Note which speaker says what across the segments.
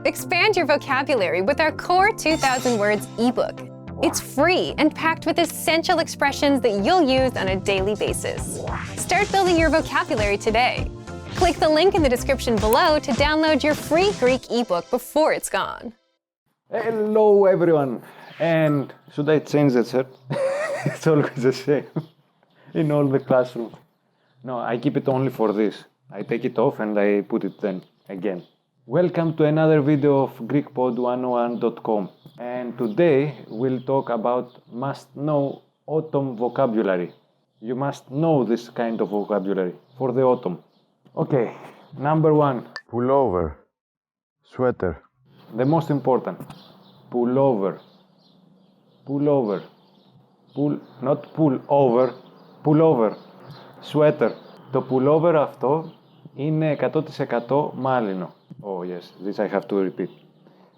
Speaker 1: Expand your vocabulary with our Core 2000 Words ebook. It's free and packed with essential expressions that you'll use on a daily basis. Start building your vocabulary today. Click the link in the description below to download your free Greek ebook before it's gone.
Speaker 2: Hello everyone! And should I change the shirt? It's always the same in all the classrooms. No, I keep it only for this. I take it off and I put it then again. Welcome to another video of GreekPod101.com, and today we'll talk about must-know autumn vocabulary. You must know this kind of vocabulary for the autumn. Okay, number one.
Speaker 3: Pullover, sweater.
Speaker 2: The most important. Pullover. Pullover. Not pull over. Pullover. Sweater. Το pullover αυτό είναι 100% μάλινο. Oh yes, this I have to repeat.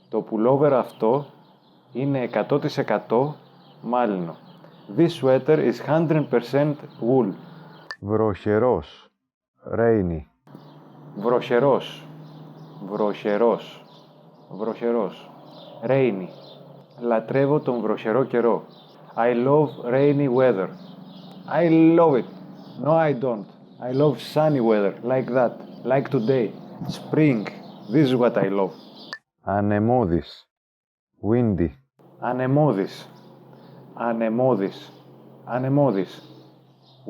Speaker 2: Το pullover αυτό είναι 100% μάλινο. This sweater is 100% wool.
Speaker 3: Βροχερός, rainy.
Speaker 2: Βροχερός. Βροχερός. Βροχερός. Rainy. Λατρεύω τον βροχερό καιρό. I love rainy weather. I love it. No, I don't. I love sunny weather, like that, like today. Spring. This is what I love.
Speaker 3: Ανεμώδης, windy.
Speaker 2: Ανεμώδης. Ανεμώδης. Ανεμώδης.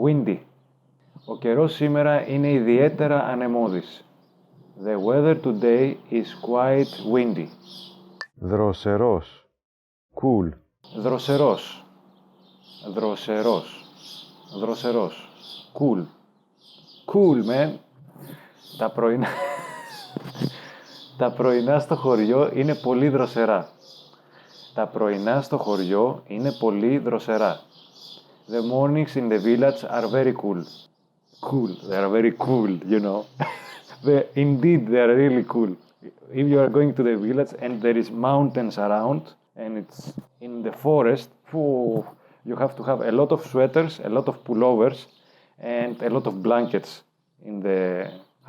Speaker 2: Windy. Ο καιρός σήμερα είναι ιδιαίτερα ανεμώδης. The weather today is quite windy.
Speaker 3: Δροσερός, cool.
Speaker 2: Δροσερός. Δροσερός. Δροσερός. Cool. Cool, man. Τα πρωινά στο χωριό είναι πολύ δροσερά. Τα πρωινά στο χωριό είναι πολύ δροσερά. The mornings in the village are very cool. Cool. They are very cool, you know. Indeed, they are really cool. If you are going to the village and there is mountains around and it's in the forest, you have to have a lot of sweaters, a lot of pullovers and a lot of blankets in the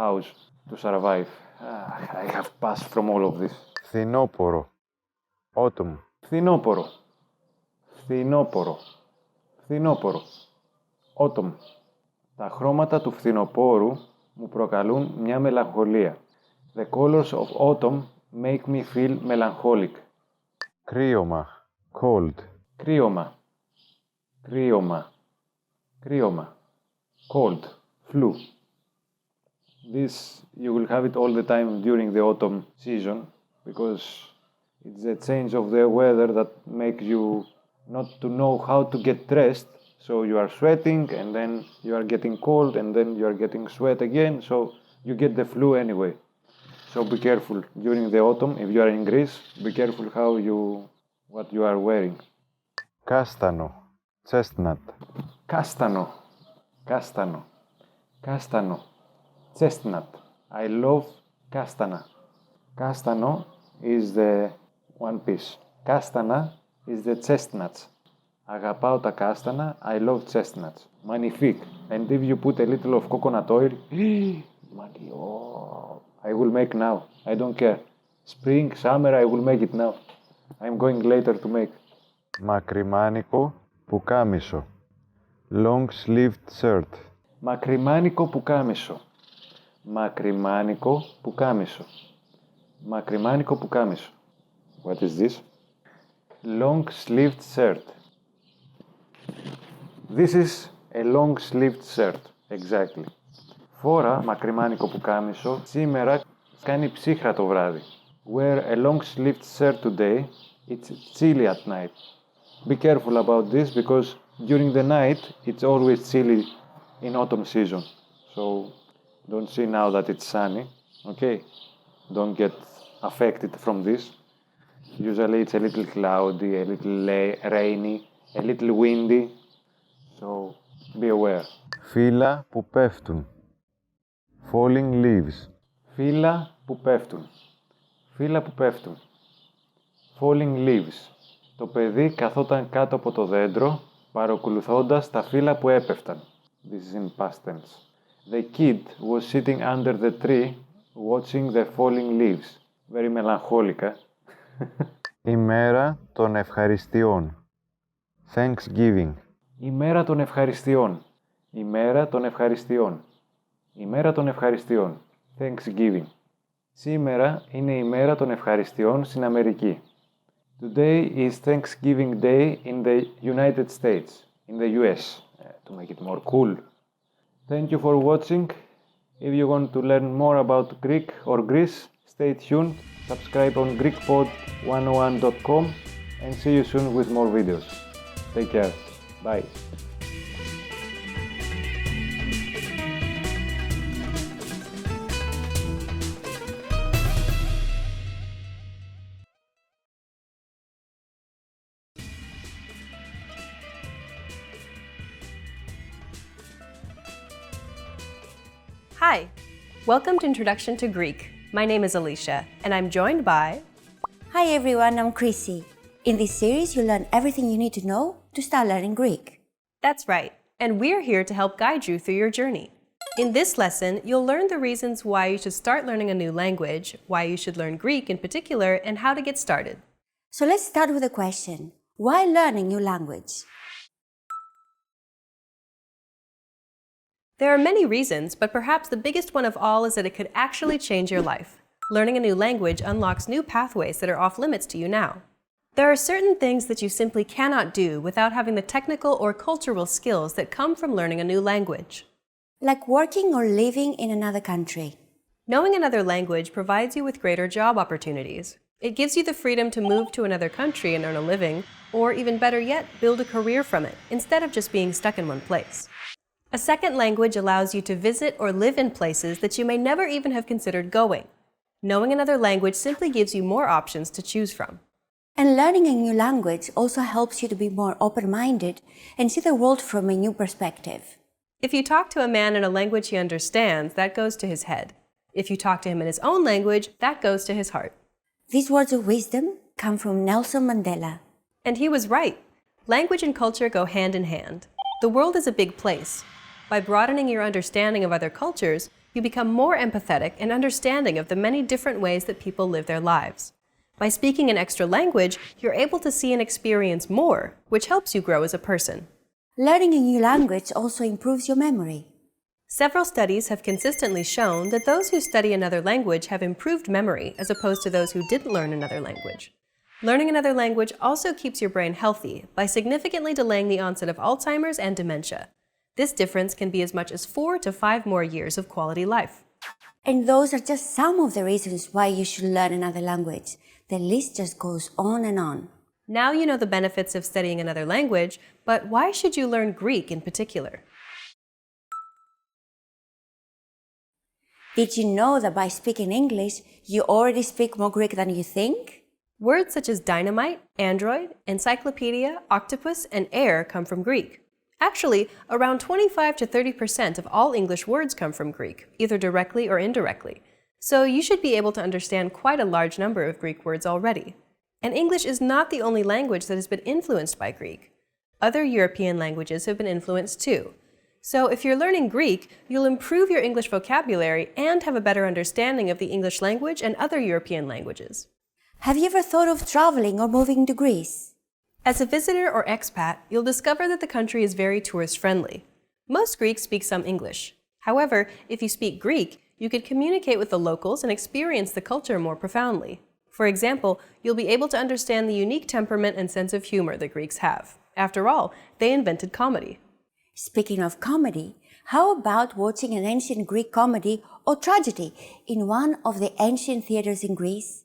Speaker 2: house to survive. I have passed from all of this.
Speaker 3: Φθινόπορο, autumn.
Speaker 2: Φθινόπορο. Φθινόπορο. Φθινόπορο. Autumn. Τα χρώματα του φθινοπόρου μου προκαλούν μια μελαγχολία. The colors of autumn make me feel melancholic.
Speaker 3: Κρύωμα, cold.
Speaker 2: Κρύωμα. Κρύωμα. Κρύωμα. Cold. Flu. This you will have it all the time during the autumn season because it's a change of the weather that makes you not to know how to get dressed. So you are sweating and then you are getting cold and then you are getting sweat again. So you get the flu anyway. So be careful during the autumn. If you are in Greece, be careful what you are wearing.
Speaker 3: Κάστανο, chestnut.
Speaker 2: Κάστανο. Κάστανο. Κάστανο. Chestnut. I love κάστανα. Κάστανο is the one piece. Κάστανα is the chestnuts. Αγαπάω τα κάστανα. I love chestnuts. Magnifique. And if you put a little of coconut oil, I will make now. I don't care. Spring, summer, I will make it now. I'm going later to make.
Speaker 3: Μακριμάνικο, πουκάμισο. Long sleeved shirt.
Speaker 2: Μακριμάνικο πουκάμισο. Μακριμάνικο πουκάμισο. Μακριμάνικο πουκάμισο. What is this? Long sleeved shirt. This is a long sleeved shirt. Exactly. Φόρα μακριμάνικο πουκάμισο. Σήμερα κάνει ψύχρα το βράδυ. Wear a long sleeved shirt today. It's chilly at night. Be careful about this because during the night it's always chilly in autumn season. So don't see now that it's sunny. Okay? Don't get affected from this. Usually it's a little cloudy, a little rainy, a little windy. So be aware.
Speaker 3: Φύλλα που πέφτουν. Falling leaves.
Speaker 2: Φύλλα που πέφτουν. Φύλλα που πέφτουν. Falling leaves. Το παιδί καθόταν κάτω από το δέντρο, παρακολουθώντας τα φύλλα που έπεφταν. This is in past tense. The kid was sitting under the tree, watching the falling leaves. very melancholic.
Speaker 3: ημέρα των ευχαριστειών. Thanksgiving.
Speaker 2: Ημέρα των ευχαριστειών. Ημέρα των ευχαριστειών. Ημέρα των ευχαριστειών. Thanksgiving. Σήμερα είναι η ημέρα των ευχαριστειών στην Αμερική. Today is Thanksgiving Day in the United States, in the US, to make it more cool. Thank you for watching. If you want to learn more about Greek or Greece, stay tuned, subscribe on GreekPod101.com and see you soon with more videos. Take care. Bye.
Speaker 4: Hi, welcome to Introduction to Greek. My name is Alicia, and I'm joined by...
Speaker 5: Hi everyone, I'm Chrissy. In this series, you'll learn everything you need to know to start learning Greek.
Speaker 4: That's right, and we're here to help guide you through your journey. In this lesson, you'll learn the reasons why you should start learning a new language, why you should learn Greek in particular, and how to get started.
Speaker 5: So let's start with a question. Why learn a new language?
Speaker 4: There are many reasons, but perhaps the biggest one of all is that it could actually change your life. Learning a new language unlocks new pathways that are off limits to you now. There are certain things that you simply cannot do without having the technical or cultural skills that come from learning a new language.
Speaker 5: Like working or living in another country.
Speaker 4: Knowing another language provides you with greater job opportunities. It gives you the freedom to move to another country and earn a living, or even better yet, build a career from it, instead of just being stuck in one place. A second language allows you to visit or live in places that you may never even have considered going. Knowing another language simply gives you more options to choose from.
Speaker 5: And learning a new language also helps you to be more open-minded and see the world from a new perspective.
Speaker 4: If you talk to a man in a language he understands, that goes to his head. If you talk to him in his own language, that goes to his heart.
Speaker 5: These words of wisdom come from Nelson Mandela.
Speaker 4: And he was right. Language and culture go hand in hand. The world is a big place. By broadening your understanding of other cultures, you become more empathetic and understanding of the many different ways that people live their lives. By speaking an extra language, you're able to see and experience more, which helps you grow as a person.
Speaker 5: Learning a new language also improves your memory.
Speaker 4: Several studies have consistently shown that those who study another language have improved memory as opposed to those who didn't learn another language. Learning another language also keeps your brain healthy by significantly delaying the onset of Alzheimer's and dementia. This difference can be as much as 4 to 5 more years of quality life.
Speaker 5: And those are just some of the reasons why you should learn another language. The list just goes on and on.
Speaker 4: Now you know the benefits of studying another language, but why should you learn Greek in particular?
Speaker 5: Did you know that by speaking English, you already speak more Greek than you think?
Speaker 4: Words such as dynamite, android, encyclopedia, octopus, and air come from Greek. Actually, around 25 to 30% of all English words come from Greek, either directly or indirectly. So you should be able to understand quite a large number of Greek words already. And English is not the only language that has been influenced by Greek. Other European languages have been influenced too. So if you're learning Greek, you'll improve your English vocabulary and have a better understanding of the English language and other European languages.
Speaker 5: Have you ever thought of traveling or moving to Greece?
Speaker 4: As a visitor or expat, you'll discover that the country is very tourist-friendly. Most Greeks speak some English. However, if you speak Greek, you could communicate with the locals and experience the culture more profoundly. For example, you'll be able to understand the unique temperament and sense of humor the Greeks have. After all, they invented comedy.
Speaker 5: Speaking of comedy, how about watching an ancient Greek comedy or tragedy in one of the ancient theaters in Greece?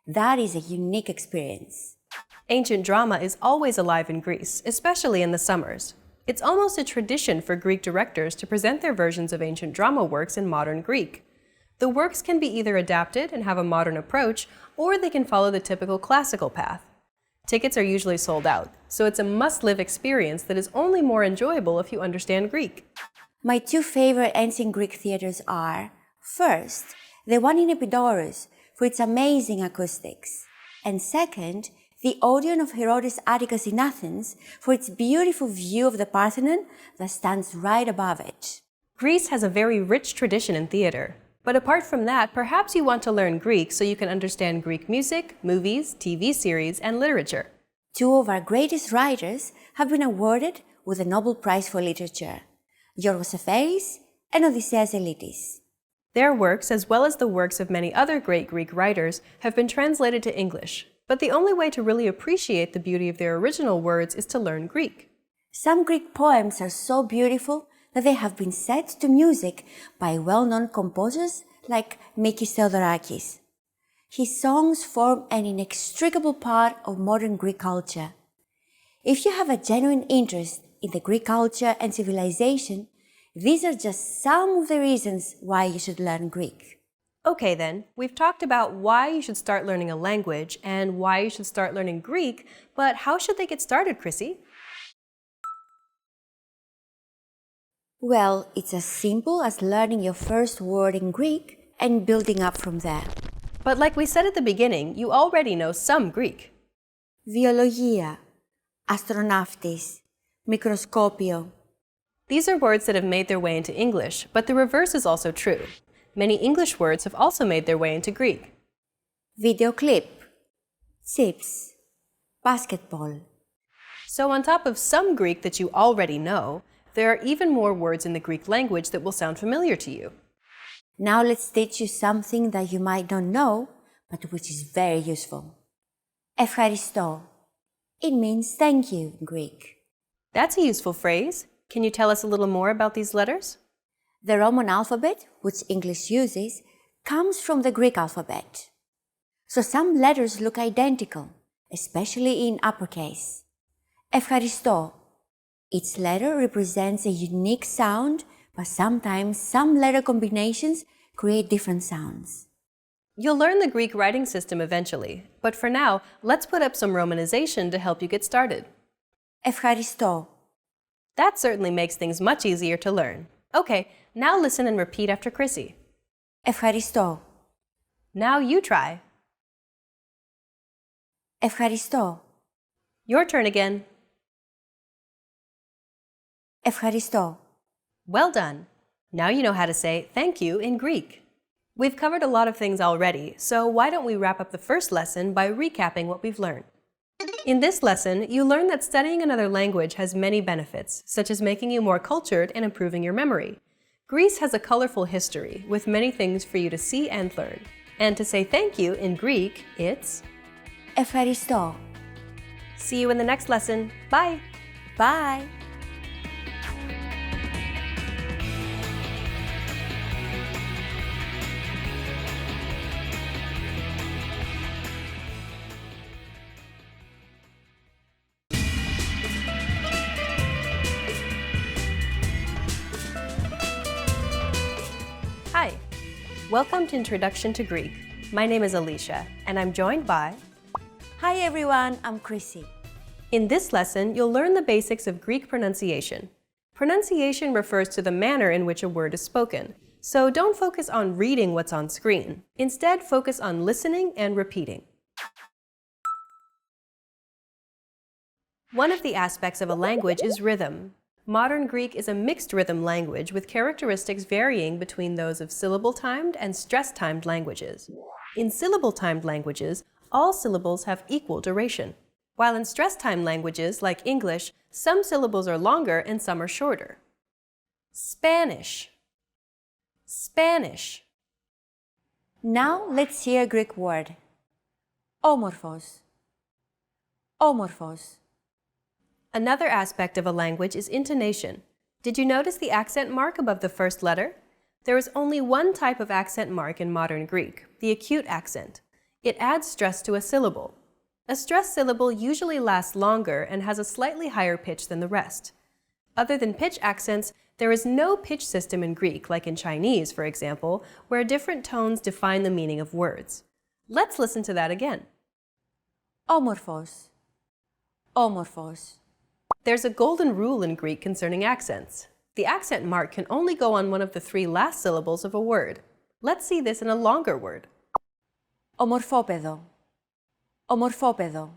Speaker 5: That is a unique experience.
Speaker 4: Ancient drama is always alive in Greece, especially in the summers. It's almost a tradition for Greek directors to present their versions of ancient drama works in modern Greek. The works can be either adapted and have a modern approach, or they can follow the typical classical path. Tickets are usually sold out, so it's a must-live experience that is only more enjoyable if you understand Greek.
Speaker 5: My two favorite ancient Greek theaters are, first, the one in Epidaurus for its amazing acoustics, and second, the Odeon of Herodes Atticus in Athens for its beautiful view of the Parthenon that stands right above it.
Speaker 4: Greece has a very rich tradition in theater, But apart from that, perhaps you want to learn Greek so you can understand Greek music, movies, TV series, and literature.
Speaker 5: Two of our greatest writers have been awarded with the Nobel Prize for Literature, Yorgos Seferis and Odysseas Elitis.
Speaker 4: Their works, as well as the works of many other great Greek writers, have been translated to English. But the only way to really appreciate the beauty of their original words is to learn Greek.
Speaker 5: Some Greek poems are so beautiful that they have been set to music by well-known composers like Mikis Theodorakis. His songs form an inextricable part of modern Greek culture. If you have a genuine interest in the Greek culture and civilization, these are just some of the reasons why you should learn Greek.
Speaker 4: Okay then, we've talked about why you should start learning a language and why you should start learning Greek, but how should they get started, Chrissy?
Speaker 5: Well, it's as simple as learning your first word in Greek and building up from there.
Speaker 4: But like we said at the beginning, you already know some Greek.
Speaker 5: Βιολογία, αστροναύτης, μικροσκόπιο.
Speaker 4: These are words that have made their way into English, but the reverse is also true. Many English words have also made their way into Greek.
Speaker 5: Video clip, chips, basketball.
Speaker 4: So on top of some Greek that you already know, there are even more words in the Greek language that will sound familiar to you.
Speaker 5: Now let's teach you something that you might not know, but which is very useful. Ευχαριστώ. It means thank you in Greek.
Speaker 4: That's a useful phrase. Can you tell us a little more about these letters?
Speaker 5: The Roman alphabet, which English uses, comes from the Greek alphabet. So some letters look identical, especially in uppercase. Ευχαριστώ. Each letter represents a unique sound, but sometimes some letter combinations create different sounds.
Speaker 4: You'll learn the Greek writing system eventually, but for now, let's put up some romanization to help you get started.
Speaker 5: Ευχαριστώ.
Speaker 4: That certainly makes things much easier to learn. Okay, now listen and repeat after Chrissy.
Speaker 5: Ευχαριστώ.
Speaker 4: Now you try.
Speaker 5: Ευχαριστώ.
Speaker 4: Your turn again.
Speaker 5: Ευχαριστώ.
Speaker 4: Well done. Now you know how to say thank you in Greek. We've covered a lot of things already, so why don't we wrap up the first lesson by recapping what we've learned. In this lesson, you learned that studying another language has many benefits, such as making you more cultured and improving your memory. Greece has a colorful history, with many things for you to see and learn. And to say thank you in Greek, it's
Speaker 5: Ευχαριστώ.
Speaker 4: See you in the next lesson. Bye!
Speaker 5: Bye.
Speaker 4: Hi! Welcome to Introduction to Greek. My name is Alicia, and I'm joined by...
Speaker 5: Hi everyone, I'm Chrissy.
Speaker 4: In this lesson, you'll learn the basics of Greek pronunciation. Pronunciation refers to the manner in which a word is spoken, so don't focus on reading what's on screen. Instead, focus on listening and repeating. One of the aspects of a language is rhythm. Modern Greek is a mixed rhythm language with characteristics varying between those of syllable-timed and stress-timed languages. In syllable-timed languages, all syllables have equal duration, while in stress-timed languages, like English, some syllables are longer and some are shorter. Spanish. Spanish.
Speaker 5: Now let's hear a Greek word. Όμορφος. Όμορφος.
Speaker 4: Another aspect of a language is intonation. Did you notice the accent mark above the first letter? There is only one type of accent mark in modern Greek, the acute accent. It adds stress to a syllable. A stressed syllable usually lasts longer and has a slightly higher pitch than the rest. Other than pitch accents, there is no pitch system in Greek, like in Chinese, for example, where different tones define the meaning of words. Let's listen to that again.
Speaker 5: Όμορφος. Όμορφος.
Speaker 4: There's a golden rule in Greek concerning accents. The accent mark can only go on one of the three last syllables of a word. Let's see this in a longer word.
Speaker 5: Ομορφόπεδο. Ομορφόπεδο.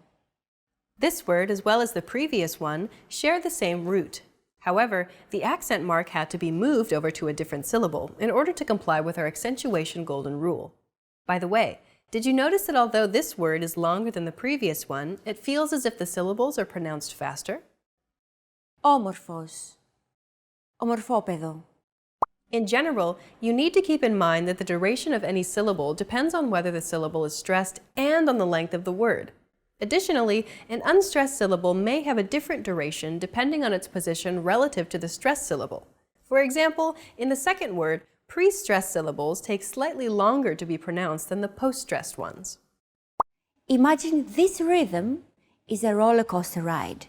Speaker 4: This word, as well as the previous one, share the same root. However, the accent mark had to be moved over to a different syllable in order to comply with our accentuation golden rule. By the way, did you notice that although this word is longer than the previous one, it feels as if the syllables are pronounced faster?
Speaker 5: Όμορφος. Ομορφόπεδο.
Speaker 4: In general, you need to keep in mind that the duration of any syllable depends on whether the syllable is stressed and on the length of the word. Additionally, an unstressed syllable may have a different duration depending on its position relative to the stressed syllable. For example, in the second word, pre-stressed syllables take slightly longer to be pronounced than the post-stressed ones.
Speaker 5: Imagine this rhythm is a roller coaster ride.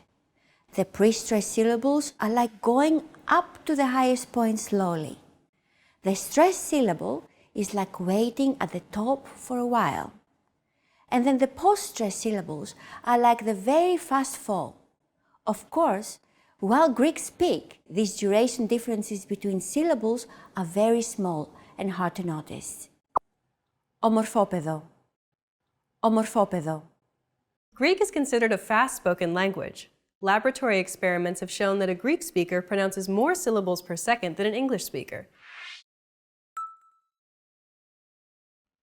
Speaker 5: The pre-stressed syllables are like going up to the highest point slowly. The stressed syllable is like waiting at the top for a while. And then the post-stressed syllables are like the very fast fall. Of course, while Greeks speak, these duration differences between syllables are very small and hard to notice. Ομορφόπεδο. Ομορφόπεδο.
Speaker 4: Greek is considered a fast-spoken language. Laboratory experiments have shown that a Greek speaker pronounces more syllables per second than an English speaker.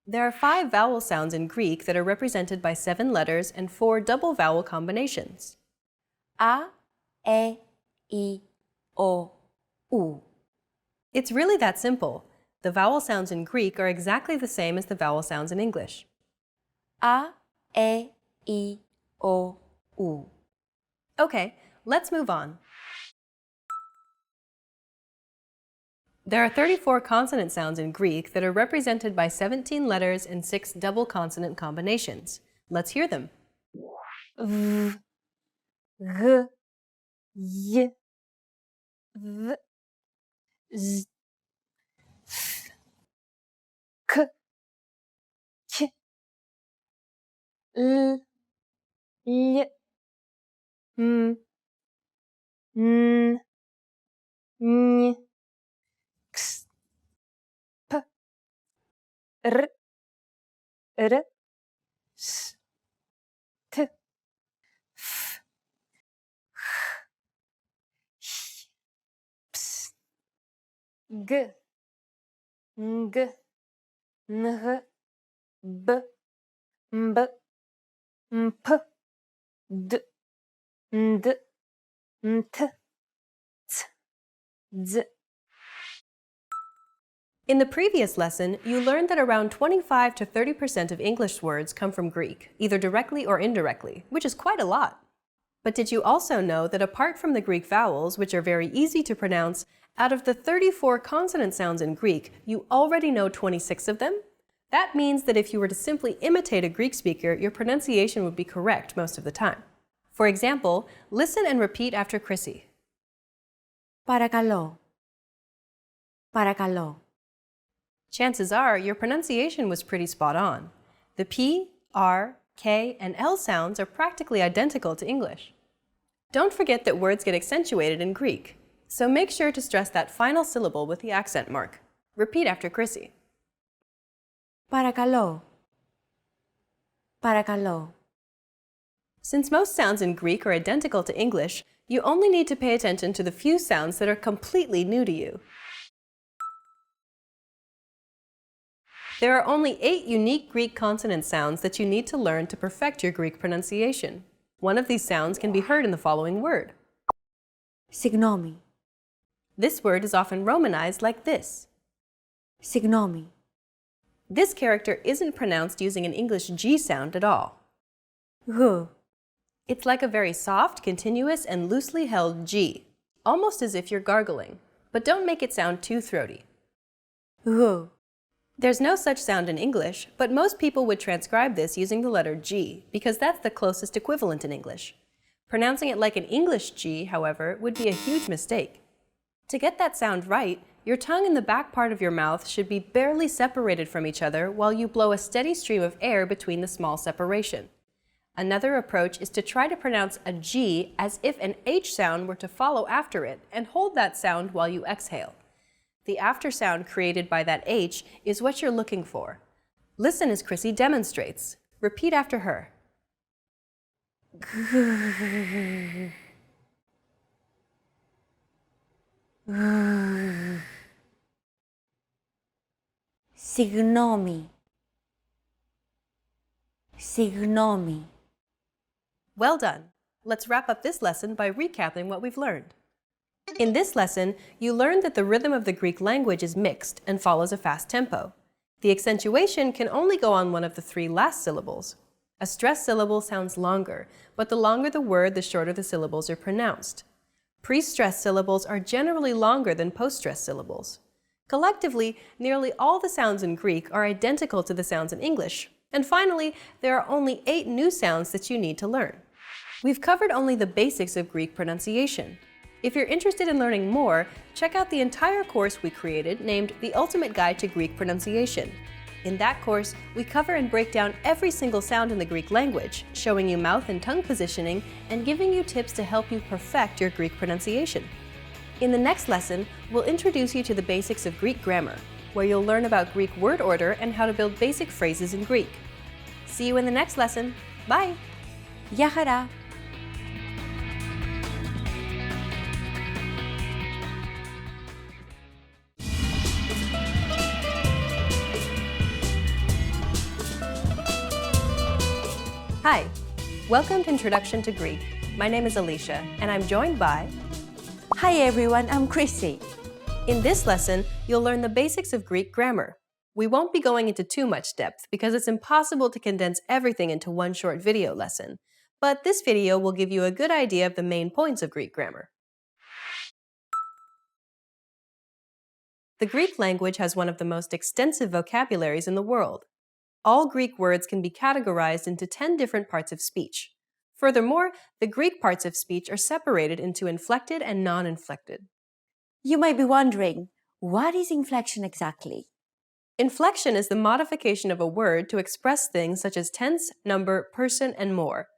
Speaker 4: There are 5 vowel sounds in Greek that are represented by 7 letters and 4 double vowel combinations.
Speaker 5: A, E, I, O, U.
Speaker 4: It's really that simple. The vowel sounds in Greek are exactly the same as the vowel sounds in English.
Speaker 5: A, E, I, O, U.
Speaker 4: Okay, let's move on. There are 34 consonant sounds in Greek that are represented by 17 letters and 6 double consonant combinations. Let's hear them.
Speaker 1: V, G, Y, V, Z, F, K, K, L, Y, M, N, N, X, P, R, R, S, T, F, H, Ps, G, Ng, Ng, B, B, P, D, D, T, T, Z.
Speaker 4: In the previous lesson, you learned that around 25 to 30% of English words come from Greek, either directly or indirectly, which is quite a lot. But did you also know that apart from the Greek vowels, which are very easy to pronounce, out of the 34 consonant sounds in Greek, you already know 26 of them? That means that if you were to simply imitate a Greek speaker, your pronunciation would be correct most of the time. For example, listen and repeat after Chrissy.
Speaker 5: Παρακαλώ. Παρακαλώ.
Speaker 4: Chances are your pronunciation was pretty spot on. The P, R, K, and L sounds are practically identical to English. Don't forget that words get accentuated in Greek, so make sure to stress that final syllable with the accent mark. Repeat after Chrissy.
Speaker 5: Παρακαλώ. Παρακαλώ.
Speaker 4: Since most sounds in Greek are identical to English, you only need to pay attention to the few sounds that are completely new to you. There are only 8 unique Greek consonant sounds that you need to learn to perfect your Greek pronunciation. One of these sounds can be heard in the following word.
Speaker 5: Συγγνώμη.
Speaker 4: This word is often romanized like this.
Speaker 5: Συγγνώμη.
Speaker 4: This character isn't pronounced using an English G sound at all.
Speaker 5: Γ.
Speaker 4: It's like a very soft, continuous, and loosely held G, almost as if you're gargling, but don't make it sound too throaty.
Speaker 5: Γ.
Speaker 4: There's no such sound in English, but most people would transcribe this using the letter G, because that's the closest equivalent in English. Pronouncing it like an English G, however, would be a huge mistake. To get that sound right, your tongue and the back part of your mouth should be barely separated from each other while you blow a steady stream of air between the small separation. Another approach is to try to pronounce a G as if an H sound were to follow after it and hold that sound while you exhale. The after sound created by that H is what you're looking for. Listen as Chrissy demonstrates. Repeat after her.
Speaker 5: Συγγνώμη. Συγγνώμη.
Speaker 4: Well done! Let's wrap up this lesson by recapping what we've learned. In this lesson, you learned that the rhythm of the Greek language is mixed and follows a fast tempo. The accentuation can only go on one of the three last syllables. A stressed syllable sounds longer, but the longer the word, the shorter the syllables are pronounced. Pre-stressed syllables are generally longer than post-stressed syllables. Collectively, nearly all the sounds in Greek are identical to the sounds in English. And finally, there are only 8 new sounds that you need to learn. We've covered only the basics of Greek pronunciation. If you're interested in learning more, check out the entire course we created named The Ultimate Guide to Greek Pronunciation. In that course, we cover and break down every single sound in the Greek language, showing you mouth and tongue positioning and giving you tips to help you perfect your Greek pronunciation. In the next lesson, we'll introduce you to the basics of Greek grammar, where you'll learn about Greek word order and how to build basic phrases in Greek. See you in the next lesson. Bye!
Speaker 5: Γεια χαρά!
Speaker 4: Hi! Welcome to Introduction to Greek. My name is Alicia, and I'm joined by...
Speaker 5: Hi everyone, I'm Chrissy.
Speaker 4: In this lesson, you'll learn the basics of Greek grammar. We won't be going into too much depth because it's impossible to condense everything into one short video lesson, but this video will give you a good idea of the main points of Greek grammar. The Greek language has one of the most extensive vocabularies in the world. All Greek words can be categorized into 10 different parts of speech. Furthermore, the Greek parts of speech are separated into inflected and non-inflected.
Speaker 5: You might be wondering, what is inflection exactly?
Speaker 4: Inflection is the modification of a word to express things such as tense, number, person, and more.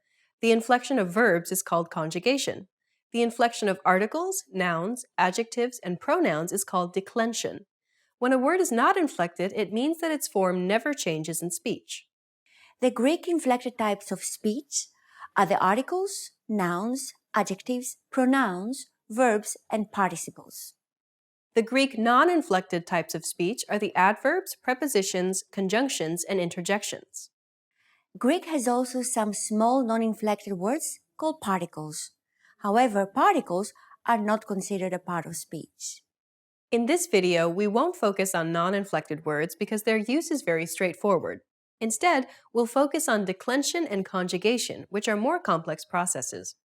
Speaker 4: The inflection of verbs is called conjugation. The inflection of articles, nouns, adjectives, and pronouns is called declension. When a word is not inflected, it means that its form never changes in speech.
Speaker 5: The Greek inflected types of speech are the articles, nouns, adjectives, pronouns, verbs, and participles.
Speaker 4: The Greek non-inflected types of speech are the adverbs, prepositions, conjunctions, and interjections.
Speaker 5: Greek has also some small non-inflected words called particles. However, particles are not considered a part of speech.
Speaker 4: In this video, we won't focus on non-inflected words because their use is very straightforward. Instead, we'll focus on declension and conjugation, which are more complex processes.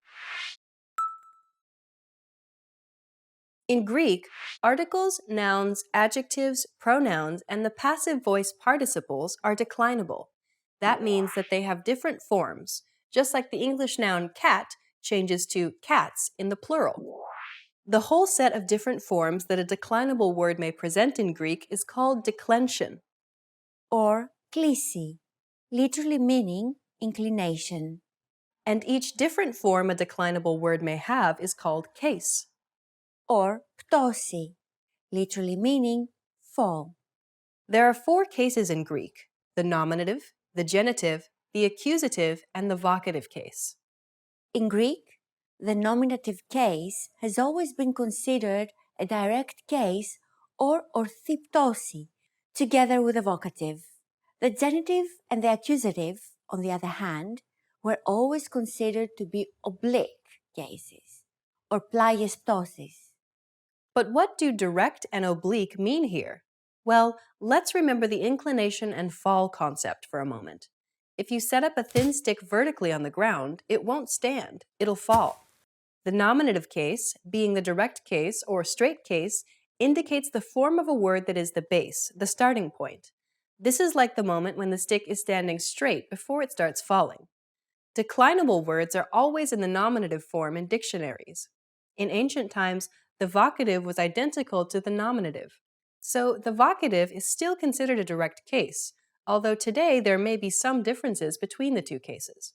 Speaker 4: In Greek, articles, nouns, adjectives, pronouns, and the passive voice participles are declinable. That means that they have different forms, just like the English noun cat changes to cats in the plural. The whole set of different forms that a declinable word may present in Greek is called declension.
Speaker 5: Or klisi, literally meaning inclination.
Speaker 4: And each different form a declinable word may have is called case.
Speaker 5: Or ptosi, literally meaning fall.
Speaker 4: There are 4 cases in Greek: the nominative, the genitive, the accusative, and the vocative case.
Speaker 5: In Greek, the nominative case has always been considered a direct case or orthiptosi, together with the vocative. The genitive and the accusative, on the other hand, were always considered to be oblique cases, or pleiestoses.
Speaker 4: But what do direct and oblique mean here? Well, let's remember the inclination and fall concept for a moment. If you set up a thin stick vertically on the ground, it won't stand, it'll fall. The nominative case, being the direct case or straight case, indicates the form of a word that is the base, the starting point. This is like the moment when the stick is standing straight before it starts falling. Declinable words are always in the nominative form in dictionaries. In ancient times, the vocative was identical to the nominative. So the vocative is still considered a direct case, although today there may be some differences between the two cases.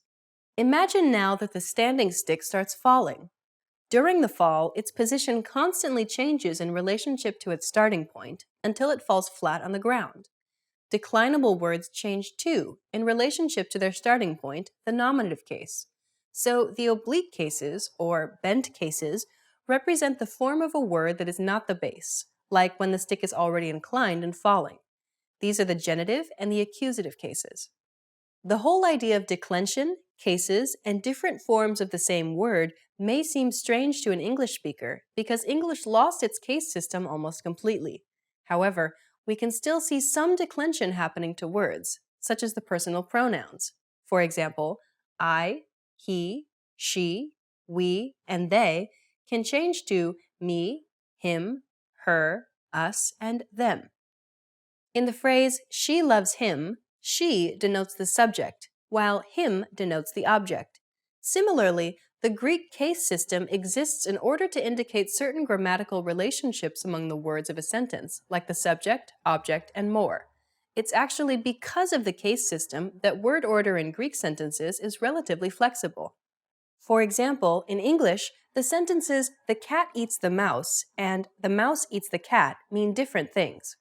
Speaker 4: Imagine now that the standing stick starts falling. During the fall, its position constantly changes in relationship to its starting point until it falls flat on the ground. Declinable words change too in relationship to their starting point, the nominative case. So the oblique cases, or bent cases, represent the form of a word that is not the base, like when the stick is already inclined and falling. These are the genitive and the accusative cases. The whole idea of declension, cases, and different forms of the same word may seem strange to an English speaker because English lost its case system almost completely. However, we can still see some declension happening to words, such as the personal pronouns. For example, I, he, she, we, and they can change to me, him, her, us, and them. In the phrase, she loves him, she denotes the subject, while him denotes the object. Similarly, the Greek case system exists in order to indicate certain grammatical relationships among the words of a sentence, like the subject, object, and more. It's actually because of the case system that word order in Greek sentences is relatively flexible. For example, in English, the sentences "the cat eats the mouse" and "the mouse eats the cat" mean different things.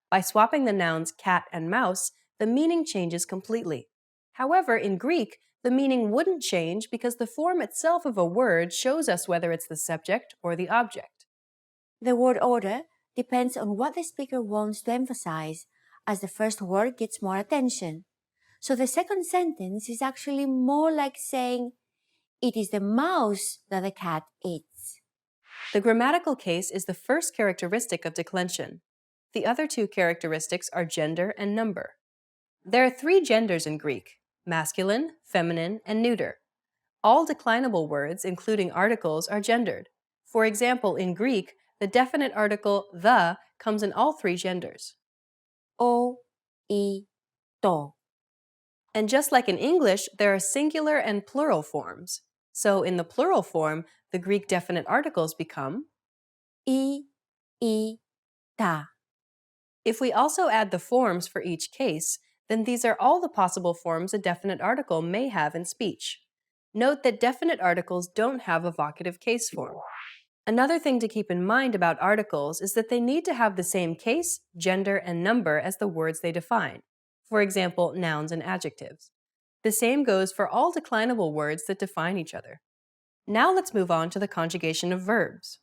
Speaker 4: By swapping the nouns cat and mouse, the meaning changes completely. However, in Greek, the meaning wouldn't change because the form itself of a word shows us whether it's the subject or the object.
Speaker 5: The word order depends on what the speaker wants to emphasize, as the first word gets more attention. So the second sentence is actually more like saying, "It is the mouse that the cat eats."
Speaker 4: The grammatical case is the first characteristic of declension. The other two characteristics are gender and number. There are 3 genders in Greek: masculine, feminine, and neuter. All declinable words, including articles, are gendered. For example, in Greek, the definite article the comes in all 3 genders.
Speaker 5: O, I, to.
Speaker 4: And just like in English, there are singular and plural forms. So in the plural form, the Greek definite articles become
Speaker 5: I, ta.
Speaker 4: If we also add the forms for each case, then these are all the possible forms a definite article may have in speech. Note that definite articles don't have a vocative case form. Another thing to keep in mind about articles is that they need to have the same case, gender, and number as the words they define. For example, nouns and adjectives. The same goes for all declinable words that define each other. Now let's move on to the conjugation of verbs.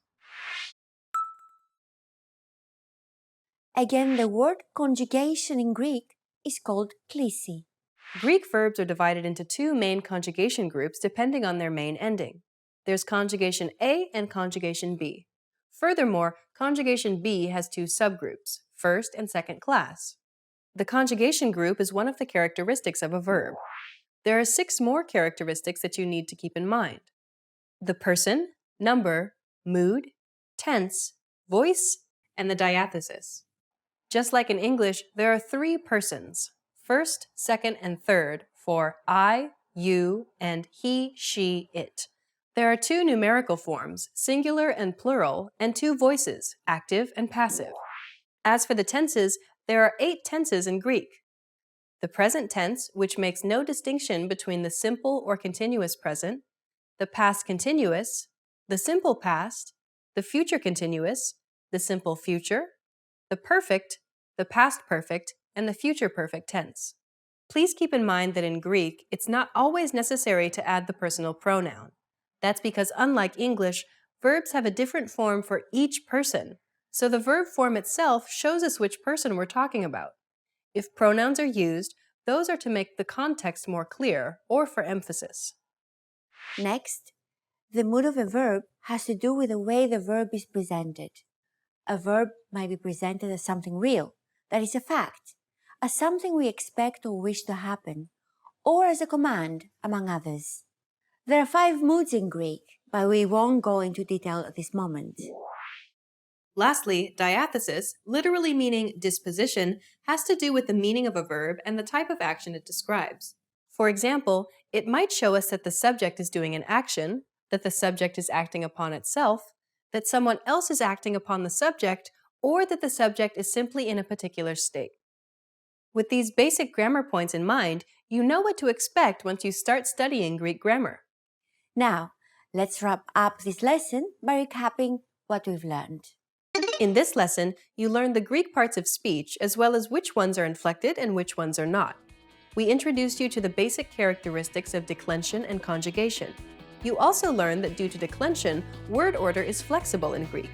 Speaker 5: Again, the word conjugation in Greek is called klisi.
Speaker 4: Greek verbs are divided into 2 main conjugation groups depending on their main ending. There's conjugation A and conjugation B. Furthermore, conjugation B has 2 subgroups, first and second class. The conjugation group is one of the characteristics of a verb. There are 6 more characteristics that you need to keep in mind: the person, number, mood, tense, voice, and the diathesis. Just like in English, there are 3 persons, first, second, and third, for I, you, and he, she, it. There are 2 numerical forms, singular and plural, and 2 voices, active and passive. As for the tenses, there are 8 tenses in Greek. The present tense, which makes no distinction between the simple or continuous present, the past continuous, the simple past, the future continuous, the simple future, the perfect, the past perfect, and the future perfect tense. Please keep in mind that in Greek, it's not always necessary to add the personal pronoun. That's because unlike English, verbs have a different form for each person, so the verb form itself shows us which person we're talking about. If pronouns are used, those are to make the context more clear or for emphasis.
Speaker 5: Next, the mood of a verb has to do with the way the verb is presented. A verb might be presented as something real, that is a fact, as something we expect or wish to happen, or as a command, among others. There are 5 moods in Greek, but we won't go into detail at this moment.
Speaker 4: Lastly, diathesis, literally meaning disposition, has to do with the meaning of a verb and the type of action it describes. For example, it might show us that the subject is doing an action, that the subject is acting upon itself, that someone else is acting upon the subject, or that the subject is simply in a particular state. With these basic grammar points in mind, you know what to expect once you start studying Greek grammar.
Speaker 5: Now, let's wrap up this lesson by recapping what we've learned.
Speaker 4: In this lesson, you learned the Greek parts of speech as well as which ones are inflected and which ones are not. We introduced you to the basic characteristics of declension and conjugation. You also learn that due to declension, word order is flexible in Greek.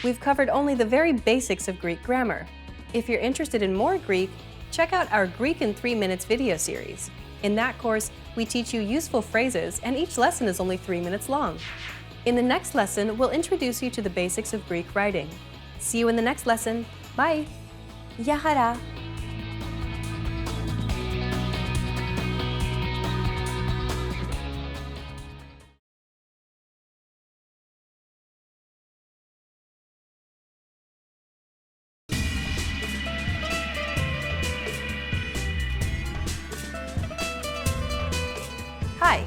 Speaker 4: We've covered only the very basics of Greek grammar. If you're interested in more Greek, check out our Greek in 3 Minutes video series. In that course, we teach you useful phrases, and each lesson is only 3 minutes long. In the next lesson, we'll introduce you to the basics of Greek writing. See you in the next lesson. Bye!
Speaker 5: Γεια χαρά!
Speaker 4: Hi!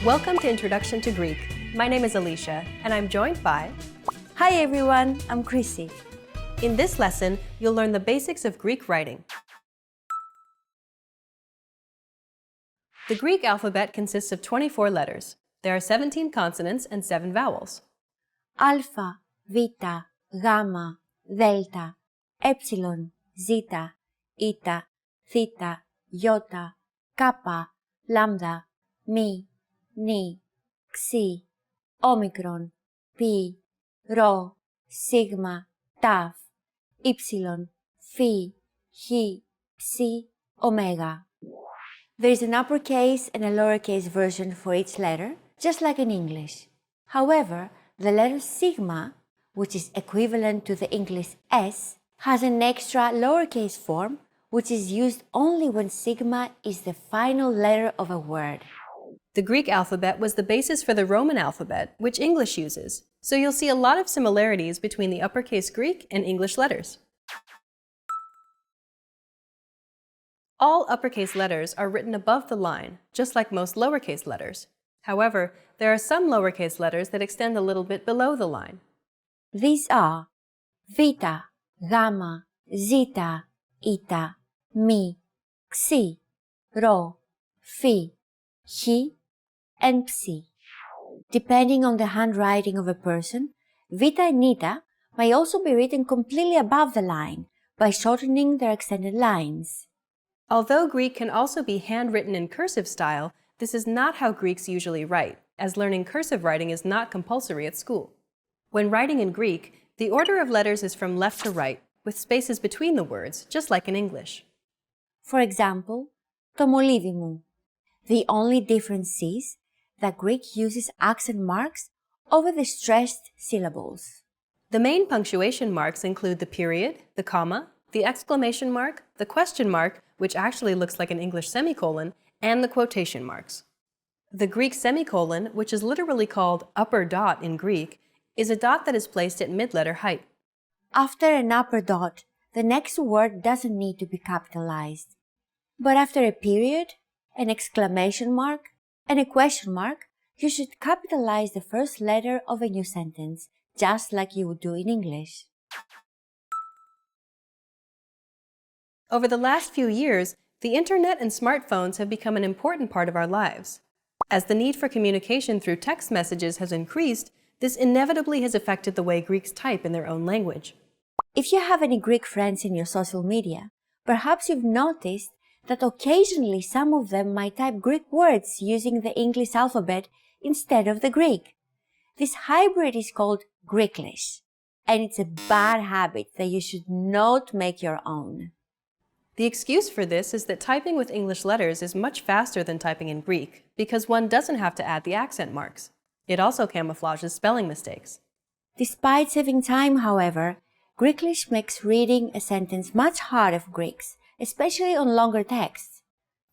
Speaker 4: Welcome to Introduction to Greek. My name is Alicia, and I'm joined by...
Speaker 5: Hi everyone, I'm Chrissy.
Speaker 4: In this lesson, you'll learn the basics of Greek writing. The Greek alphabet consists of 24 letters. There are 17 consonants and 7 vowels.
Speaker 5: Alpha, Β, Γ, Δέλτα, Έψιλον, Ζ, Ήτα, Θ, Ι, Κάπα, Λάμδα, Μη, Νι, Ξι, Όμικρον, Πι, Ρο, Σίγμα, Ταφ, Ήψιλον, Φι, Χ, Ψ, Ωμέγα. There is an uppercase and a lowercase version for each letter, just like in English. However, the letter sigma, which is equivalent to the English S, has an extra lowercase form, which is used only when sigma is the final letter of a word.
Speaker 4: The Greek alphabet was the basis for the Roman alphabet, which English uses, so you'll see a lot of similarities between the uppercase Greek and English letters. All uppercase letters are written above the line, just like most lowercase letters. However, there are some lowercase letters that extend a little bit below the line.
Speaker 5: These are Β, Γ, Ζ, Ήτα, Μη, Ξι, Ρο, Φι, Χ, and Ψ. Depending on the handwriting of a person, Β and Ήτα may also be written completely above the line by shortening their extended lines.
Speaker 4: Although Greek can also be handwritten in cursive style, this is not how Greeks usually write, as learning cursive writing is not compulsory at school. When writing in Greek, the order of letters is from left to right, with spaces between the words, just like in English.
Speaker 5: For example, το μολύβι μου. The only difference is that Greek uses accent marks over the stressed syllables.
Speaker 4: The main punctuation marks include the period, the comma, the exclamation mark, the question mark, which actually looks like an English semicolon, and the quotation marks. The Greek semicolon, which is literally called upper dot in Greek, is a dot that is placed at mid-letter height.
Speaker 5: After an upper dot, the next word doesn't need to be capitalized. But after a period, an exclamation mark, and a question mark, you should capitalize the first letter of a new sentence, just like you would do in English.
Speaker 4: Over the last few years, the internet and smartphones have become an important part of our lives. As the need for communication through text messages has increased, this inevitably has affected the way Greeks type in their own language.
Speaker 5: If you have any Greek friends in your social media, perhaps you've noticed that occasionally some of them might type Greek words using the English alphabet instead of the Greek. This hybrid is called Greeklish, and it's a bad habit that you should not make your own.
Speaker 4: The excuse for this is that typing with English letters is much faster than typing in Greek, because one doesn't have to add the accent marks. It also camouflages spelling mistakes.
Speaker 5: Despite saving time, however, Greeklish makes reading a sentence much harder for Greeks, especially on longer texts.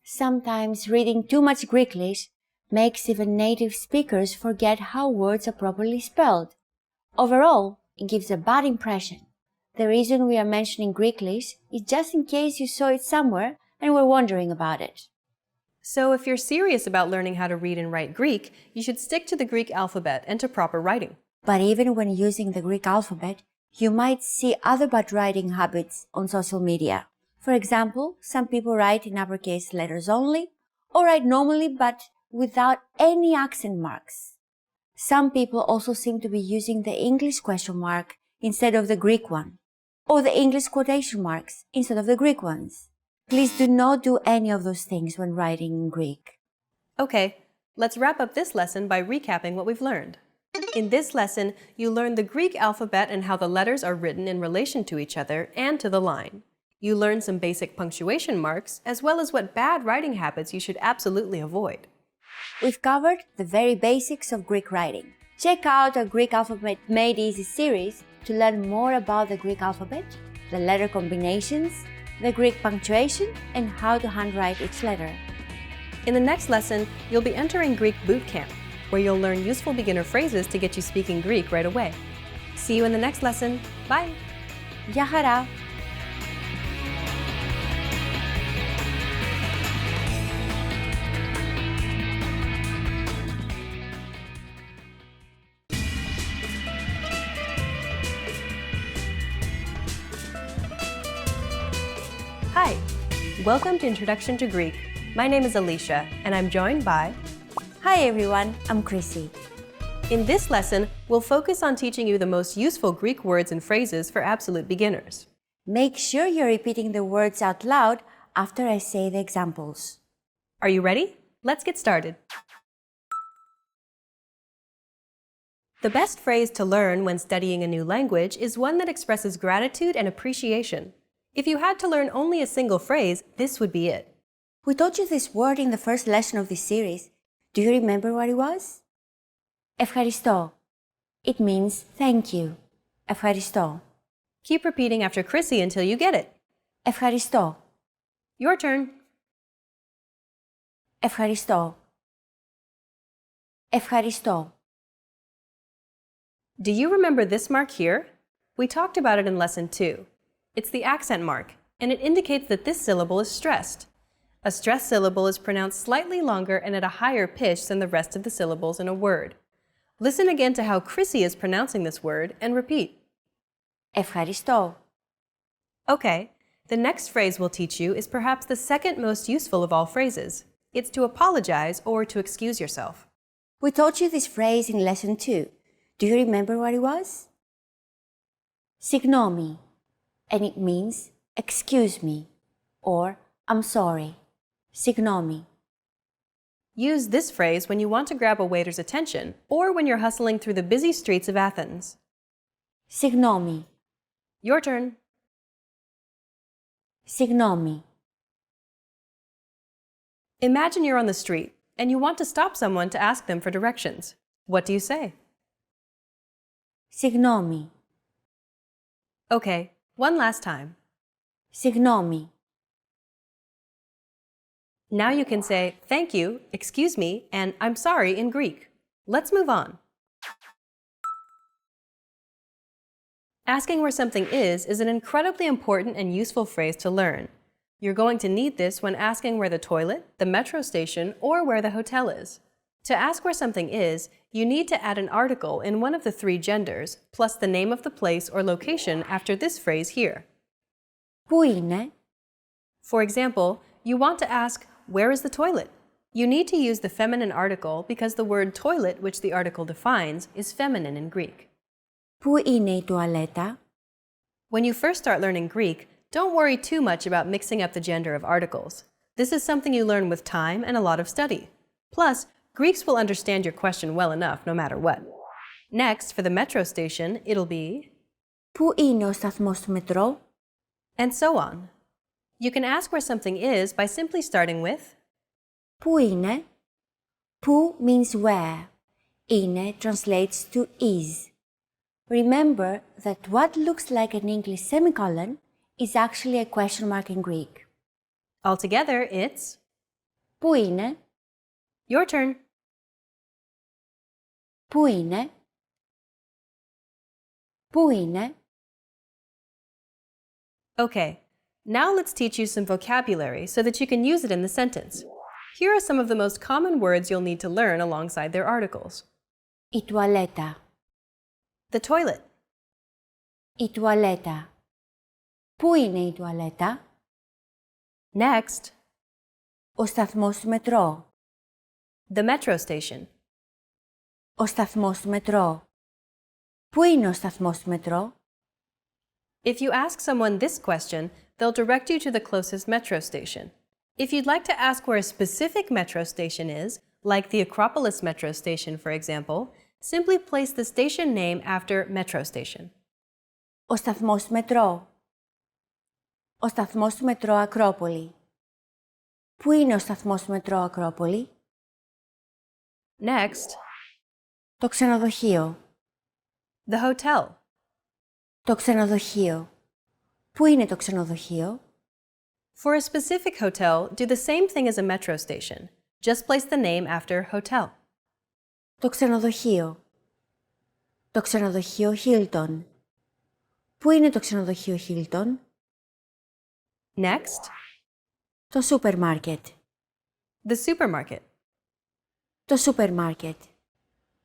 Speaker 5: Sometimes reading too much Greeklish makes even native speakers forget how words are properly spelled. Overall, it gives a bad impression. The reason we are mentioning Greeklish is just in case you saw it somewhere and were wondering about it.
Speaker 4: So if you're serious about learning how to read and write Greek, you should stick to the Greek alphabet and to proper writing.
Speaker 5: But even when using the Greek alphabet, you might see other bad writing habits on social media. For example, some people write in uppercase letters only, or write normally but without any accent marks. Some people also seem to be using the English question mark instead of the Greek one, or the English quotation marks instead of the Greek ones. Please do not do any of those things when writing in Greek.
Speaker 4: Okay, Let's wrap up this lesson by recapping what we've learned. In this lesson, you learned the Greek alphabet and how the letters are written in relation to each other and to the line. You learned some basic punctuation marks, as well as what bad writing habits you should absolutely avoid.
Speaker 5: We've covered the very basics of Greek writing. Check out our Greek Alphabet Made Easy series to learn more about the Greek alphabet, the letter combinations, the Greek punctuation, and how to handwrite each letter.
Speaker 4: In the next lesson, you'll be entering Greek Boot Camp, where you'll learn useful beginner phrases to get you speaking Greek right away. See you in the next lesson. Bye!
Speaker 5: Γεια χαρά!
Speaker 4: Hi! Welcome to Introduction to Greek. My name is Alicia, and I'm joined by...
Speaker 5: Hi everyone, I'm Chrissy.
Speaker 4: In this lesson, we'll focus on teaching you the most useful Greek words and phrases for absolute beginners.
Speaker 5: Make sure you're repeating the words out loud after I say the examples.
Speaker 4: Are you ready? Let's get started. The best phrase to learn when studying a new language is one that expresses gratitude and appreciation. If you had to learn only a single phrase, this would be it.
Speaker 5: We taught you this word in the first lesson of this series. Do you remember what it was? Ευχαριστώ. It means thank you. Ευχαριστώ.
Speaker 4: Keep repeating after Chrissy until you get it.
Speaker 5: Ευχαριστώ.
Speaker 4: Your turn.
Speaker 5: Ευχαριστώ. Ευχαριστώ.
Speaker 4: Do you remember this mark here? We talked about it in lesson 2. It's the accent mark, and it indicates that this syllable is stressed. A stressed syllable is pronounced slightly longer and at a higher pitch than the rest of the syllables in a word. Listen again to how Chrissy is pronouncing this word and repeat.
Speaker 5: Ευχαριστώ.
Speaker 4: Okay, the next phrase we'll teach you is perhaps the second most useful of all phrases. It's to apologize or to excuse yourself.
Speaker 5: We taught you this phrase in lesson 2. Do you remember what it was? Συγγνώμη. And it means excuse me or I'm sorry. Συγγνώμη.
Speaker 4: Use this phrase when you want to grab a waiter's attention or when you're hustling through the busy streets of Athens.
Speaker 5: Συγγνώμη.
Speaker 4: Your turn.
Speaker 5: Συγγνώμη.
Speaker 4: Imagine you're on the street and you want to stop someone to ask them for directions. What do you say?
Speaker 5: Συγγνώμη.
Speaker 4: Okay, one last time.
Speaker 5: Συγγνώμη.
Speaker 4: Now you can say thank you, excuse me, and I'm sorry in Greek. Let's move on. Asking where something is an incredibly important and useful phrase to learn. You're going to need this when asking where the toilet, the metro station, or where the hotel is. To ask where something is, you need to add an article in one of the 3 genders, plus the name of the place or location after this phrase here.
Speaker 5: Πού είναι?
Speaker 4: For example, you want to ask, where is the toilet? You need to use the feminine article because the word toilet, which the article defines, is feminine in Greek.
Speaker 5: Πού είναι η τουαλέτα?
Speaker 4: When you first start learning Greek, don't worry too much about mixing up the gender of articles. This is something you learn with time and a lot of study. Plus, Greeks will understand your question well enough no matter what. Next, for the metro station, it'll be...
Speaker 5: Πού είναι ο σταθμός του μετρό?
Speaker 4: And so on. You can ask where something is by simply starting with...
Speaker 5: Πού είναι? Πού means where. Είναι translates to is. Remember that what looks like an English semicolon is actually a question mark in Greek.
Speaker 4: Altogether, it's...
Speaker 5: Πού είναι?
Speaker 4: Your turn.
Speaker 5: Πού είναι? Πού είναι?
Speaker 4: Okay, now let's teach you some vocabulary so that you can use it in the sentence. Here are some of the most common words you'll need to learn alongside their articles.
Speaker 5: Η τουαλέτα.
Speaker 4: The toilet.
Speaker 5: Η τουαλέτα. Πού είναι η τουαλέτα?
Speaker 4: Next,
Speaker 5: Ο σταθμός του μετρό.
Speaker 4: the metro station.
Speaker 5: Ο σταθμός του μετρό. Πού είναι ο σταθμός του μετρό?
Speaker 4: If you ask someone this question, they'll direct you to the closest metro station. If you'd like to ask where a specific metro station is, Like the Acropolis metro station, for example, simply place the station name after metro station.
Speaker 5: Ο σταθμός του μετρό. Ο σταθμός του μετρό Ακρόπολη. Πού είναι ο σταθμός του μετρό Ακρόπολη?
Speaker 4: Next,
Speaker 5: Το ξενοδοχείο.
Speaker 4: the hotel.
Speaker 5: Το ξενοδοχείο. Πού είναι το ξενοδοχείο?
Speaker 4: For a specific hotel, do the same thing as a metro station. Just place the name after hotel.
Speaker 5: Το ξενοδοχείο. Το ξενοδοχείο Hilton. Πού είναι το ξενοδοχείο Hilton?
Speaker 4: Next,
Speaker 5: Το σούπερ μάρκετ.
Speaker 4: the supermarket.
Speaker 5: Το σούπερ μάρκετ.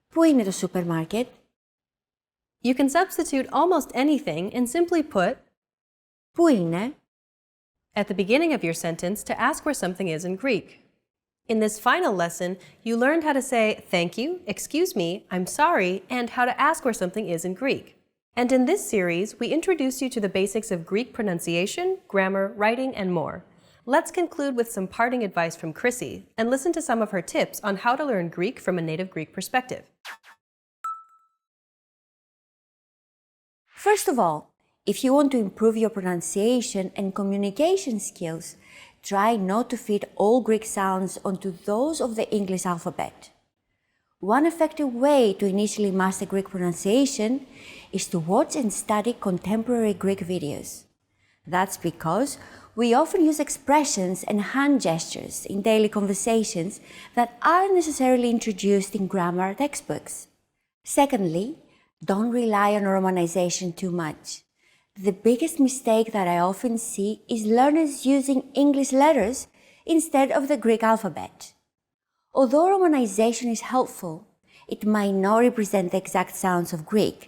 Speaker 5: Πού είναι το σούπερ μάρκετ?
Speaker 4: You can substitute almost anything and simply put
Speaker 5: Πού είναι?
Speaker 4: at the beginning of your sentence to ask where something is in Greek. In this final lesson, you learned how to say thank you, excuse me, I'm sorry, and how to ask where something is in Greek. And in this series, we introduced you to the basics of Greek pronunciation, grammar, writing, and more. Let's conclude with some parting advice from Chrissy and listen to some of her tips on how to learn Greek from a native Greek perspective.
Speaker 5: First of all, if you want to improve your pronunciation and communication skills, try not to fit all Greek sounds onto those of the English alphabet. One effective way to initially master Greek pronunciation is to watch and study contemporary Greek videos. That's because we often use expressions and hand gestures in daily conversations that aren't necessarily introduced in grammar textbooks. Secondly, don't rely on romanization too much. The biggest mistake that I often see is learners using English letters instead of the Greek alphabet. Although romanization is helpful, it might not represent the exact sounds of Greek,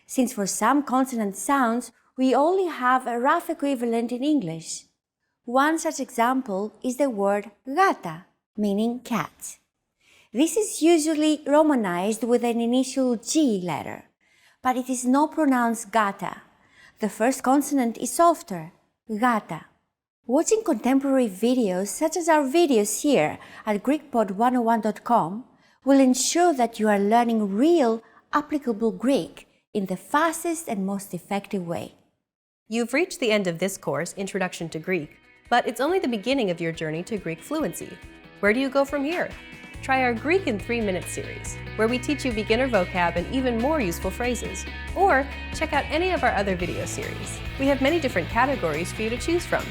Speaker 5: since for some consonant sounds we only have a rough equivalent in English. One such example is the word gata, meaning cat. This is usually romanized with an initial G letter, but it is not pronounced gata. The first consonant is softer, gata. Watching contemporary videos such as our videos here at GreekPod101.com will ensure that you are learning real, applicable Greek in the fastest and most effective way.
Speaker 4: You've reached the end of this course, Introduction to Greek, but it's only the beginning of your journey to Greek fluency. Where do you go from here? Try our Greek in 3-minute series, where we teach you beginner vocab and even more useful phrases. Or check out any of our other video series. We have many different categories for you to choose from.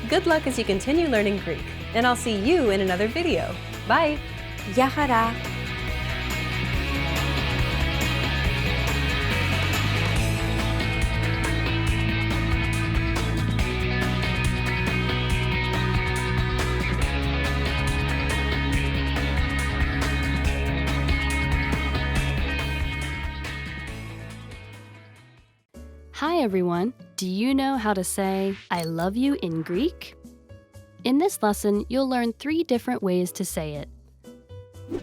Speaker 4: Good luck as you continue learning Greek, and I'll see you in another video. Bye!
Speaker 5: Γεια χαρά!
Speaker 6: Hi everyone! Do you know how to say I love you in Greek? In this lesson, you'll learn 3 different ways to say it.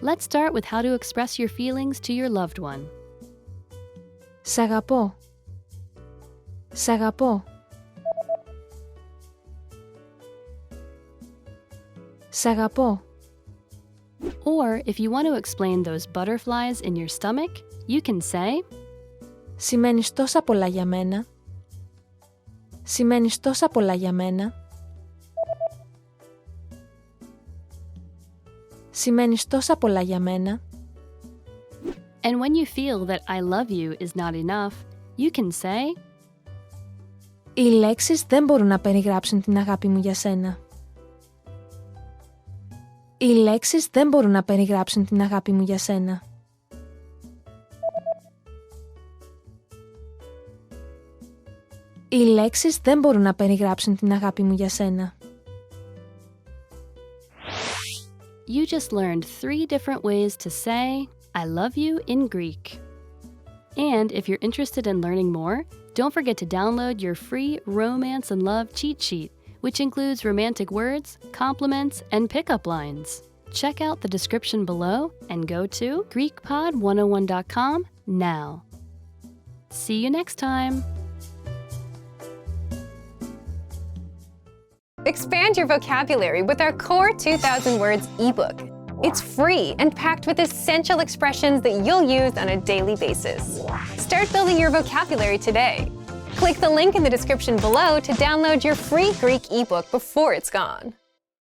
Speaker 6: Let's start with how to express your feelings to your loved one.
Speaker 7: Σ' αγαπώ. Σ' αγαπώ. Σ' αγαπώ.
Speaker 6: Or if you want to explain those butterflies in your stomach, you can say
Speaker 7: Σημαίνεις τόσα πολλά για μένα. Σημαίνεις τόσα πολλά για μένα. Σημαίνεις τόσα πολλά για μένα.
Speaker 6: And when you feel that I love you is not enough, you can say
Speaker 7: Οι λέξεις δεν μπορούν να περιγράψουν την αγάπη μου για σένα. Οι λέξεις δεν μπορούν να περιγράψουν την αγάπη μου για σένα. Οι λέξεις δεν μπορούν να περιγράψουν την αγάπη μου για σένα.
Speaker 6: You just learned 3 different ways to say I love you in Greek. And if you're interested in learning more, don't forget to download your free Romance and Love cheat sheet, which includes romantic words, compliments, and pickup lines. Check out the description below and go to GreekPod101.com now. See you next time!
Speaker 1: Expand your vocabulary with our Core 2000 Words ebook. It's free and packed with essential expressions that you'll use on a daily basis. Start building your vocabulary today. Click the link in the description below to download your free Greek ebook before it's gone.